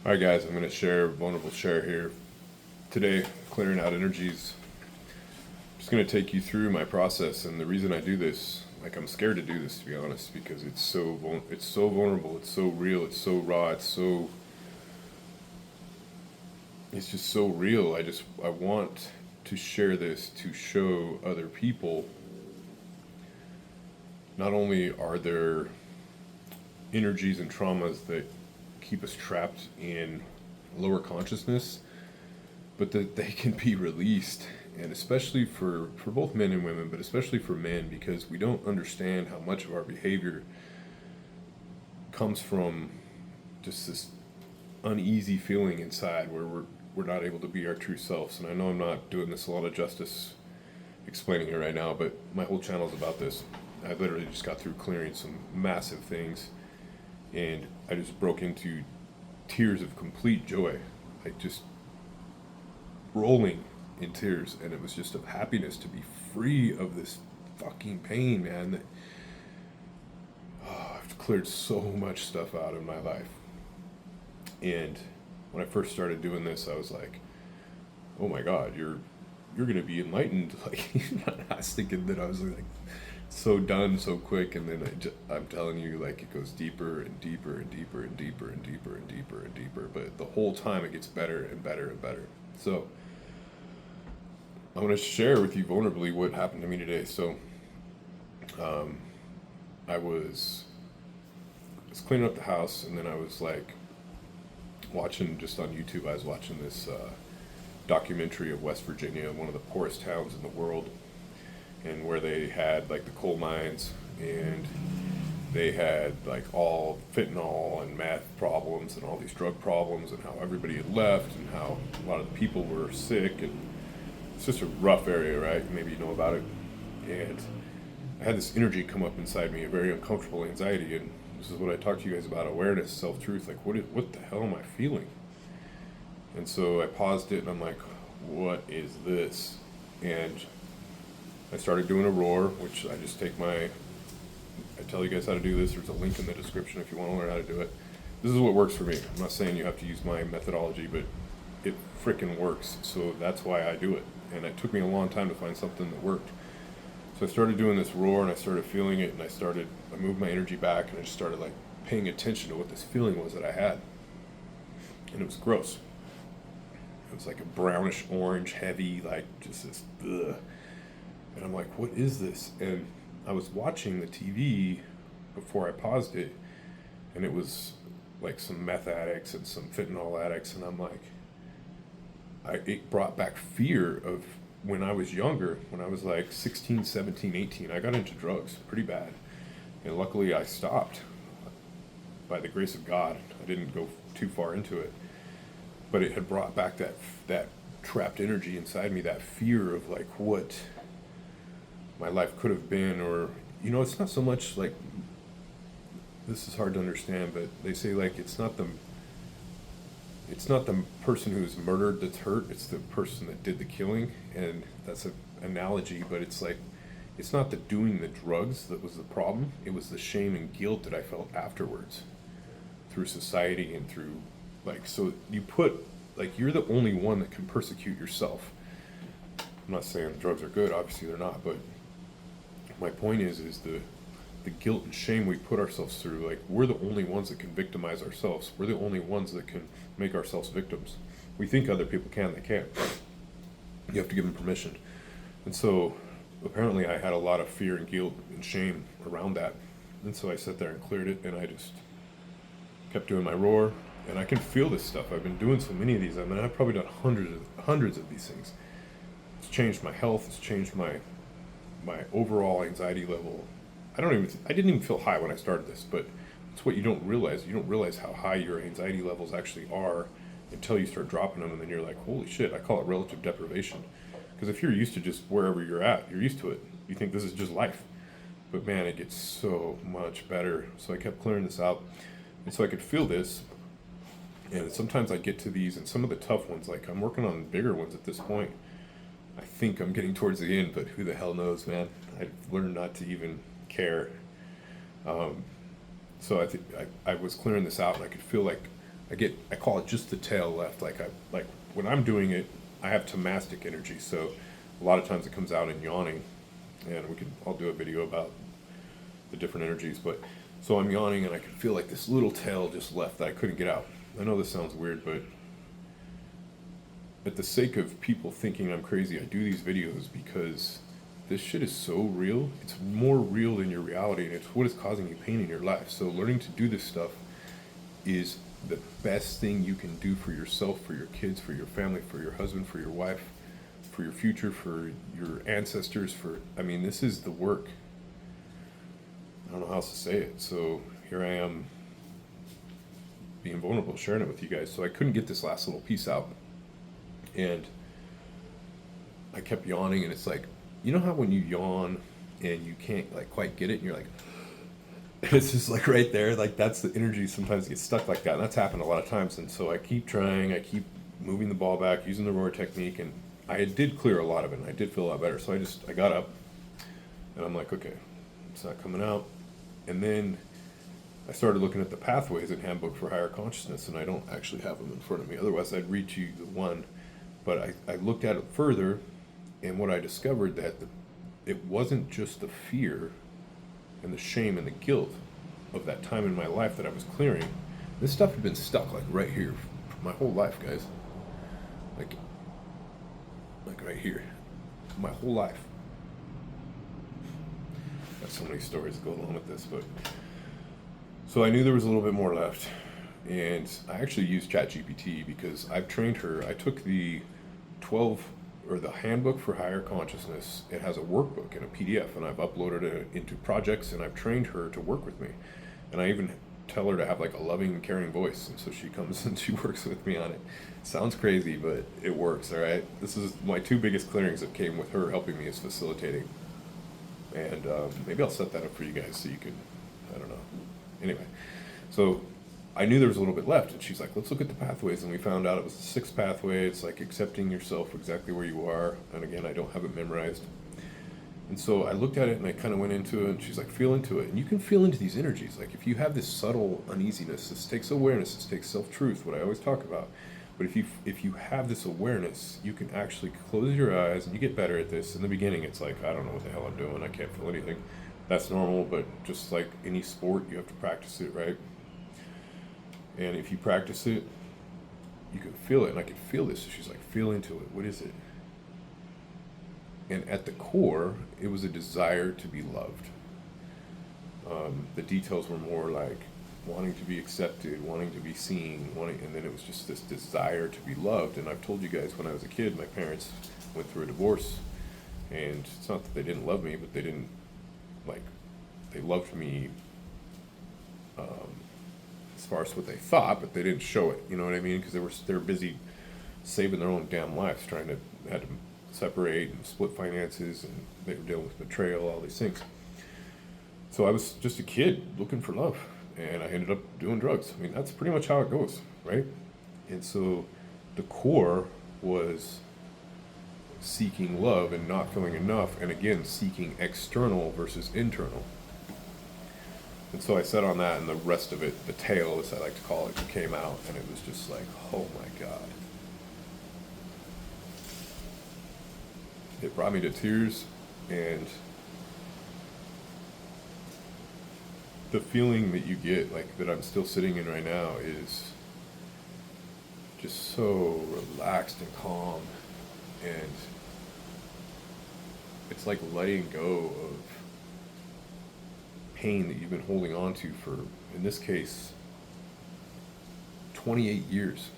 All right, guys, I'm going to share a vulnerable share here today, clearing out energies. I'm just going to take you through my process, and the reason I do this, like I'm scared to do this, to be honest, because it's so vulnerable, it's so real, it's so raw, it's just so real. I want to share this to show other people. Not only are there energies and traumas that keep us trapped in lower consciousness, but that they can be released, and especially for both men and women, but especially for men, because we don't understand how much of our behavior comes from just this uneasy feeling inside where we're not able to be our true selves. And I know I'm not doing this a lot of justice explaining it right now, but my whole channel is about this. I literally just got through clearing some massive things, and I just broke into tears of complete joy, like just rolling in tears, and it was just of happiness to be free of this fucking pain, man. That I've cleared so much stuff out of my life, and when I first started doing this, I was like, "Oh my God, you're gonna be enlightened." Like, I was thinking that I was like so done so quick, and then I'm telling you, like, it goes deeper and deeper and deeper and deeper and deeper and deeper and deeper. But the whole time, it gets better and better and better. So I want to share with you vulnerably what happened to me today. So I was cleaning up the house, and then I was like watching just on YouTube. I was watching this documentary of West Virginia, one of the poorest towns in the world, and where they had like the coal mines, and they had like all fentanyl and meth problems and all these drug problems, and how everybody had left, and how a lot of the people were sick, and it's just a rough area, right? Maybe you know about it. And I had this energy come up inside me, a very uncomfortable anxiety, and this is what I talked to you guys about: awareness, self-truth. Like, what the hell am I feeling? And so I paused it, and I'm like, what is this? And I started doing a roar, which I just take I tell you guys how to do this. There's a link in the description if you want to learn how to do it. This is what works for me. I'm not saying you have to use my methodology, but it freaking works. So that's why I do it. And it took me a long time to find something that worked. So I started doing this roar, and I started feeling it, and I moved my energy back, and I just started like paying attention to what this feeling was that I had. And it was gross. It was like a brownish orange, heavy, like just this, ugh. And I'm like, what is this? And I was watching the TV before I paused it, and it was like some meth addicts and some fentanyl addicts, and I'm like, it brought back fear of when I was younger, when I was like 16, 17, 18. I got into drugs pretty bad, and luckily I stopped by the grace of God. I didn't go too far into it, but it had brought back that trapped energy inside me, that fear of like what my life could have been. Or, it's not so much like, this is hard to understand, but they say like it's not the person who's murdered that's hurt, it's the person that did the killing. And that's an analogy, but it's like, it's not the doing the drugs that was the problem, it was the shame and guilt that I felt afterwards through society and through, like, so you put, like, you're the only one that can persecute yourself. I'm not saying drugs are good, obviously they're not, but my point is the guilt and shame we put ourselves through. Like, we're the only ones that can victimize ourselves. We're the only ones that can make ourselves victims. We think other people can, they can't. You have to give them permission. And so apparently I had a lot of fear and guilt and shame around that. And so I sat there and cleared it, and I just kept doing my roar. And I can feel this stuff. I've been doing so many of these. I mean, I've probably done hundreds of these things. It's changed my health. It's changed my overall anxiety level. I didn't even feel high when I started this, but it's what you don't realize. You don't realize how high your anxiety levels actually are until you start dropping them, and then you're like, holy shit, I call it relative deprivation. Because if you're used to just wherever you're at, you're used to it. You think this is just life. But man, it gets so much better. So I kept clearing this out. And so I could feel this. And sometimes I get to these, and some of the tough ones, like I'm working on bigger ones at this point. I think I'm getting towards the end, but who the hell knows, man? I've learned not to even care. So I think I was clearing this out, and I I call it just the tail left. Like when I'm doing it, I have tomastic energy, so a lot of times it comes out in yawning, and I'll do a video about the different energies. But so I'm yawning, and I can feel like this little tail just left that I couldn't get out. I know this sounds weird, but at the sake of people thinking I'm crazy, I do these videos because this shit is so real. It's more real than your reality, and it's what is causing you pain in your life. So learning to do this stuff is the best thing you can do for yourself, for your kids, for your family, for your husband, for your wife, for your future, for your ancestors, this is the work. I don't know how else to say it. So here I am being vulnerable, sharing it with you guys. So I couldn't get this last little piece out. And I kept yawning, and it's like, you know how when you yawn and you can't like quite get it, and you're like, it's just like right there, like that's the energy sometimes gets stuck like that, and that's happened a lot of times. And so I keep trying, I keep moving the ball back, using the roar technique, and I did clear a lot of it, and I did feel a lot better. So I got up, and I'm like, okay, it's not coming out. And then I started looking at the pathways in Handbook for Higher Consciousness, and I don't actually have them in front of me, otherwise I'd read you the one. But I looked at it further, and what I discovered that it wasn't just the fear and the shame and the guilt of that time in my life that I was clearing. This stuff had been stuck like right here my whole life, guys. Like right here, my whole life. Got so many stories that go along with this, but so I knew there was a little bit more left, and I actually used ChatGPT because I've trained her. I took the the Handbook for Higher Consciousness. It has a workbook and a PDF, and I've uploaded it into projects, and I've trained her to work with me. And I even tell her to have like a loving, caring voice, and so she comes and she works with me on it. Sounds crazy, but it works. All right, this is my two biggest clearings that came with her helping me, is facilitating. And maybe I'll set that up for you guys so you can, I don't know. Anyway, so I knew there was a little bit left, and she's like, let's look at the pathways, and we found out it was the sixth pathway. It's like accepting yourself exactly where you are, and again, I don't have it memorized. And so I looked at it, and I kind of went into it, and she's like, feel into it. And you can feel into these energies. Like if you have this subtle uneasiness, this takes awareness, this takes self-truth, what I always talk about. But if you have this awareness, you can actually close your eyes, and you get better at this. In the beginning, it's like, I don't know what the hell I'm doing. I can't feel anything. That's normal, but just like any sport, you have to practice it, right? And if you practice it, you can feel it. And I could feel this. She's like, feel into it. What is it? And at the core, it was a desire to be loved. The details were more like wanting to be accepted, wanting to be seen, and then it was just this desire to be loved. And I've told you guys, when I was a kid, my parents went through a divorce, and it's not that they didn't love me, but they loved me as far as what they thought, but they didn't show it. You know what I mean? Because they were busy saving their own damn lives, had to separate and split finances, and they were dealing with betrayal, all these things. So I was just a kid looking for love, and I ended up doing drugs. I mean, that's pretty much how it goes, right? And so the core was seeking love and not feeling enough, and again, seeking external versus internal. And so I sat on that, and the rest of it, the tail, as I like to call it, came out, and it was just like, oh my God. It brought me to tears, and the feeling that you get, like that I'm still sitting in right now, is just so relaxed and calm, and it's like letting go of pain that you've been holding on to for, in this case, 28 years.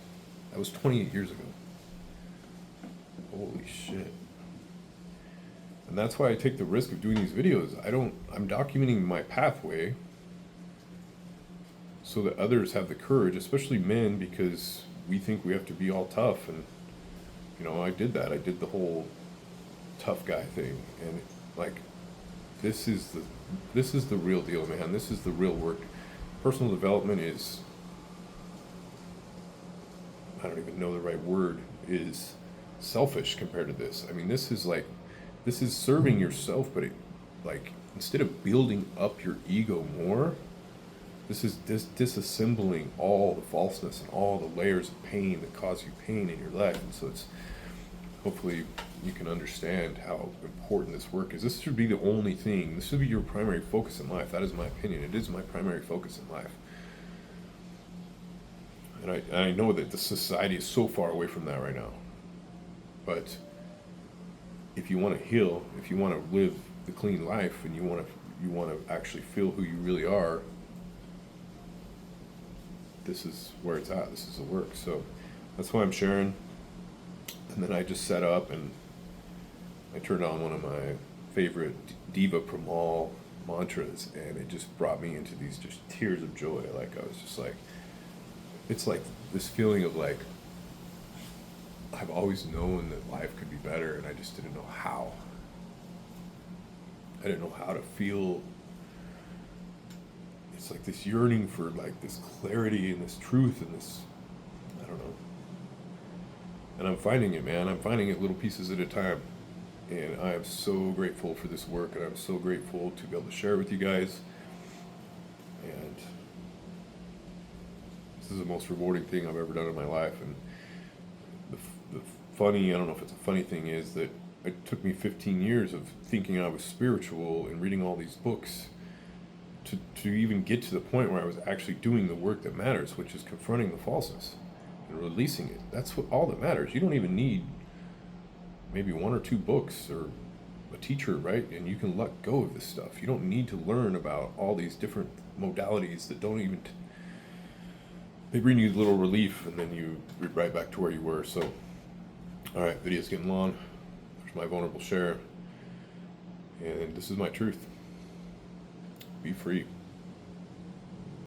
That was 28 years ago. Holy shit. And that's why I take the risk of doing these videos. I'm documenting my pathway so that others have the courage, especially men, because we think we have to be all tough. And, I did that. I did the whole tough guy thing. And, this is the real deal, man. This is the real work. Personal development is, I don't even know the right word, is selfish compared to this. I mean, this is serving yourself, but instead of building up your ego more, This is disassembling all the falseness and all the layers of pain that cause you pain in your life. And so it's, hopefully you can understand how important this work is. This should be the only thing. This should be your primary focus in life. That is my opinion. It is my primary focus in life. And I know that the society is so far away from that right now. But if you want to heal, if you want to live the clean life, and you want to actually feel who you really are, this is where it's at. This is the work. So that's why I'm sharing. And then I just set up and I turned on one of my favorite Diva Pramal mantras, and it just brought me into these just tears of joy. Like, I was just like, it's like this feeling of like, I've always known that life could be better, and I just didn't know how. I didn't know how to feel. It's like this yearning for like this clarity and this truth and this, I don't know. And I'm finding it, man. I'm finding it little pieces at a time. And I am so grateful for this work, and I'm so grateful to be able to share with you guys. And this is the most rewarding thing I've ever done in my life. And the funny, I don't know if it's a funny thing, is that it took me 15 years of thinking I was spiritual and reading all these books to even get to the point where I was actually doing the work that matters, which is confronting the falseness and releasing it. That's what all that matters. You don't even need maybe 1 or 2 books or a teacher, right? And you can let go of this stuff. You don't need to learn about all these different modalities that don't even they bring you a little relief, and then you right back to where you were. So, all right, video's getting long. There's my vulnerable share, and this is my truth. Be free.